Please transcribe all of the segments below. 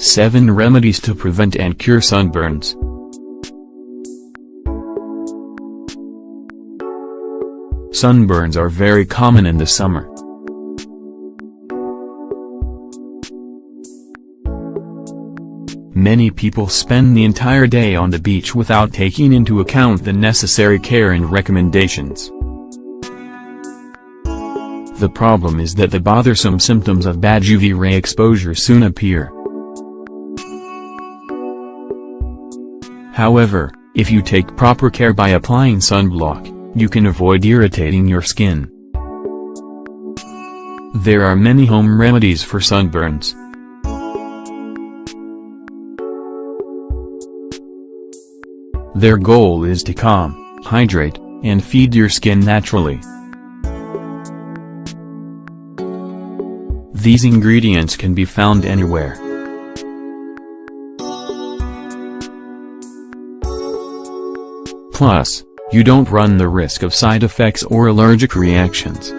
7 remedies to prevent and cure sunburns. Sunburns are very common in the summer. Many people spend the entire day on the beach without taking into account the necessary care and recommendations. The problem is that the bothersome symptoms of bad UV ray exposure soon appear. However, if you take proper care by applying sunblock, you can avoid irritating your skin. There are many home remedies for sunburns. Their goal is to calm, hydrate, and feed your skin naturally. These ingredients can be found anywhere. Plus, you don't run the risk of side effects or allergic reactions.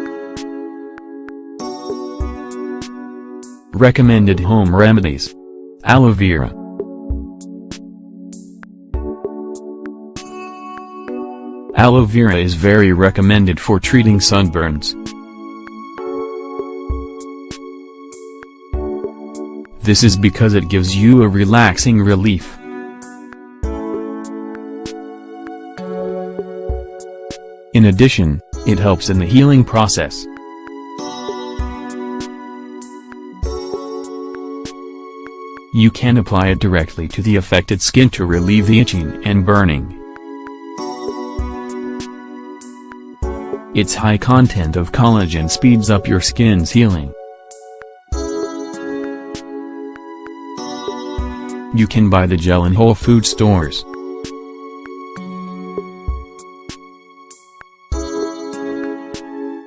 Recommended home remedies. Aloe vera. Aloe vera is very recommended for treating sunburns. This is because it gives you a relaxing relief. In addition, it helps in the healing process. You can apply it directly to the affected skin to relieve the itching and burning. Its high content of collagen speeds up your skin's healing. You can buy the gel in Whole Food stores.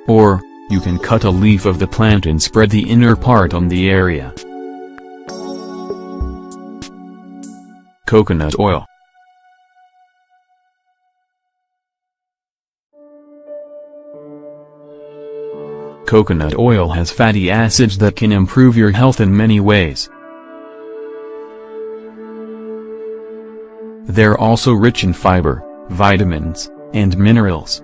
Or, you can cut a leaf of the plant and spread the inner part on the area. Coconut oil. Coconut oil has fatty acids that can improve your health in many ways. They're also rich in fiber, vitamins, and minerals.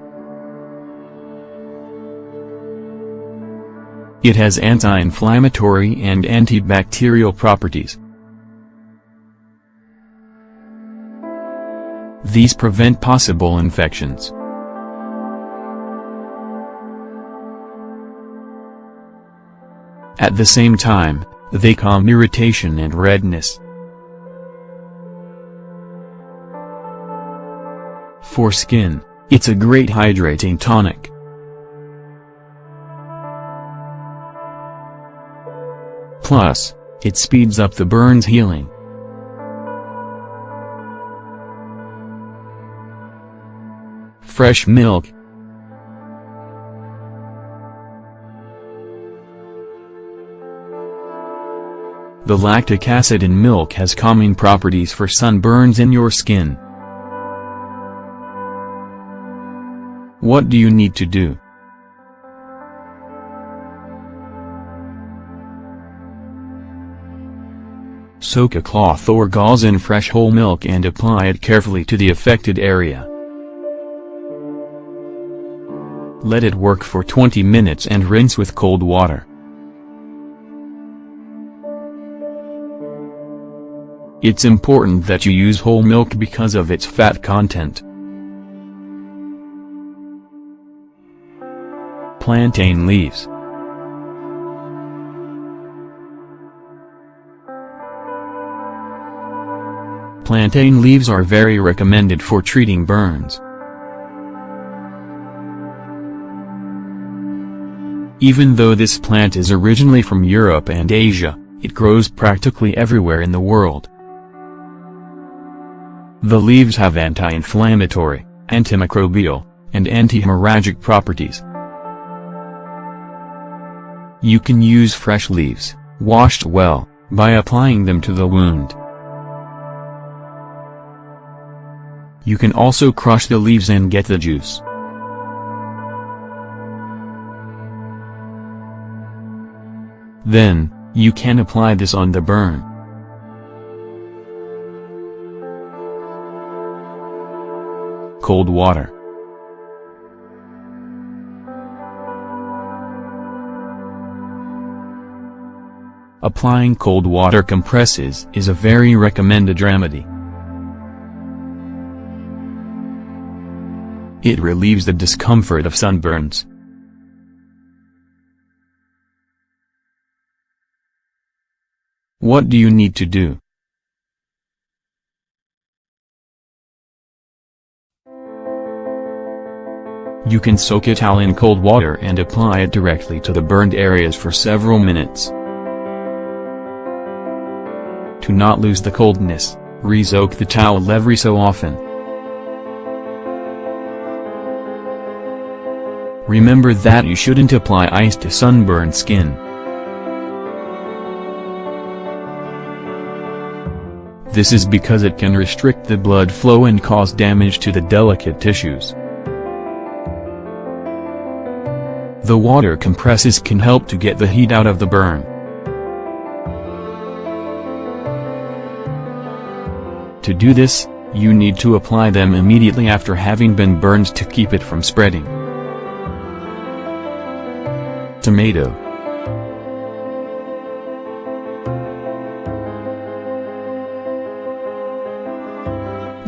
It has anti-inflammatory and antibacterial properties. These prevent possible infections. At the same time, they calm irritation and redness. For skin, it's a great hydrating tonic. Plus, it speeds up the burns healing. Fresh milk. The lactic acid in milk has calming properties for sunburns in your skin. What do you need to do? Soak a cloth or gauze in fresh whole milk and apply it carefully to the affected area. Let it work for 20 minutes and rinse with cold water. It's important that you use whole milk because of its fat content. Plantain leaves. Plantain leaves are very recommended for treating burns. Even though this plant is originally from Europe and Asia, it grows practically everywhere in the world. The leaves have anti-inflammatory, antimicrobial, and anti-hemorrhagic properties. You can use fresh leaves, washed well, by applying them to the wound. You can also crush the leaves and get the juice. Then, you can apply this on the burn. cold water. Applying cold water compresses is a very recommended remedy. It relieves the discomfort of sunburns. What do you need to do? You can soak a towel in cold water and apply it directly to the burned areas for several minutes. To not lose the coldness, re-soak the towel every so often. Remember that you shouldn't apply ice to sunburned skin. This is because it can restrict the blood flow and cause damage to the delicate tissues. The water compresses can help to get the heat out of the burn. To do this, you need to apply them immediately after having been burned to keep it from spreading. Tomato.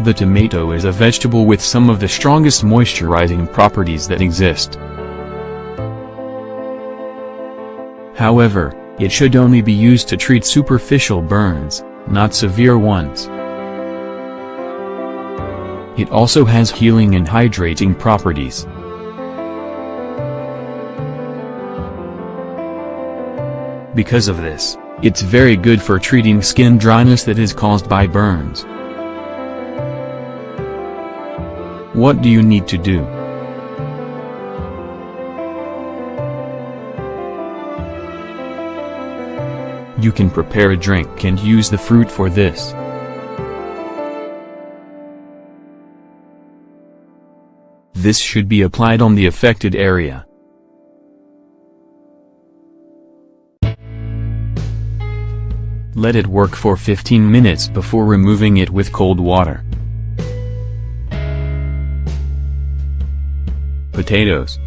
The tomato is a vegetable with some of the strongest moisturizing properties that exist. However, it should only be used to treat superficial burns, not severe ones. It also has healing and hydrating properties. Because of this, it's very good for treating skin dryness that is caused by burns. What do you need to do? You can prepare a drink and use the fruit for this. This should be applied on the affected area. Let it work for 15 minutes before removing it with cold water. Potatoes.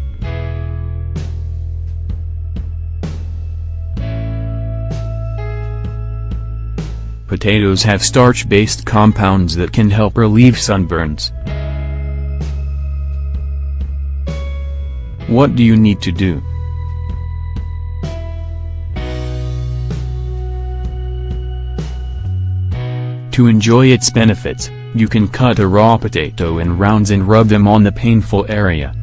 Potatoes have starch-based compounds that can help relieve sunburns. What do you need to do? To enjoy its benefits, you can cut a raw potato in rounds and rub them on the painful area.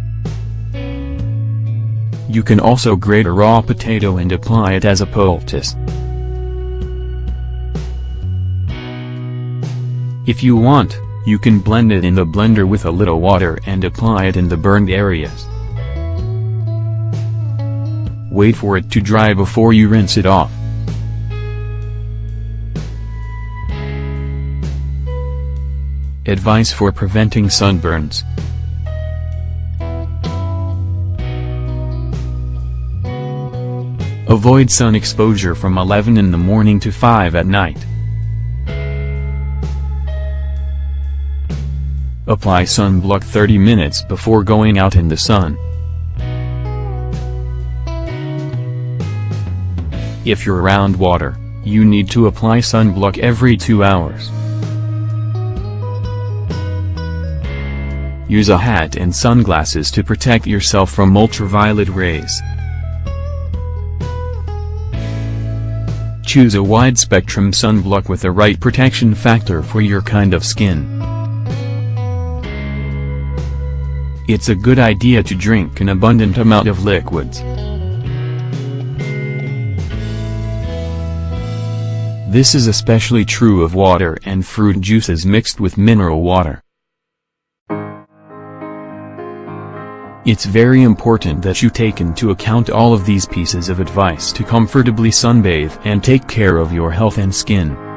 You can also grate a raw potato and apply it as a poultice. If you want, you can blend it in the blender with a little water and apply it in the burned areas. Wait for it to dry before you rinse it off. Advice for preventing sunburns. Avoid sun exposure from 11 in the morning to 5 at night. Apply sunblock 30 minutes before going out in the sun. If you're around water, you need to apply sunblock every 2 hours. Use a hat and sunglasses to protect yourself from ultraviolet rays. Choose a wide-spectrum sunblock with the right protection factor for your kind of skin. It's a good idea to drink an abundant amount of liquids. This is especially true of water and fruit juices mixed with mineral water. It's very important that you take into account all of these pieces of advice to comfortably sunbathe and take care of your health and skin.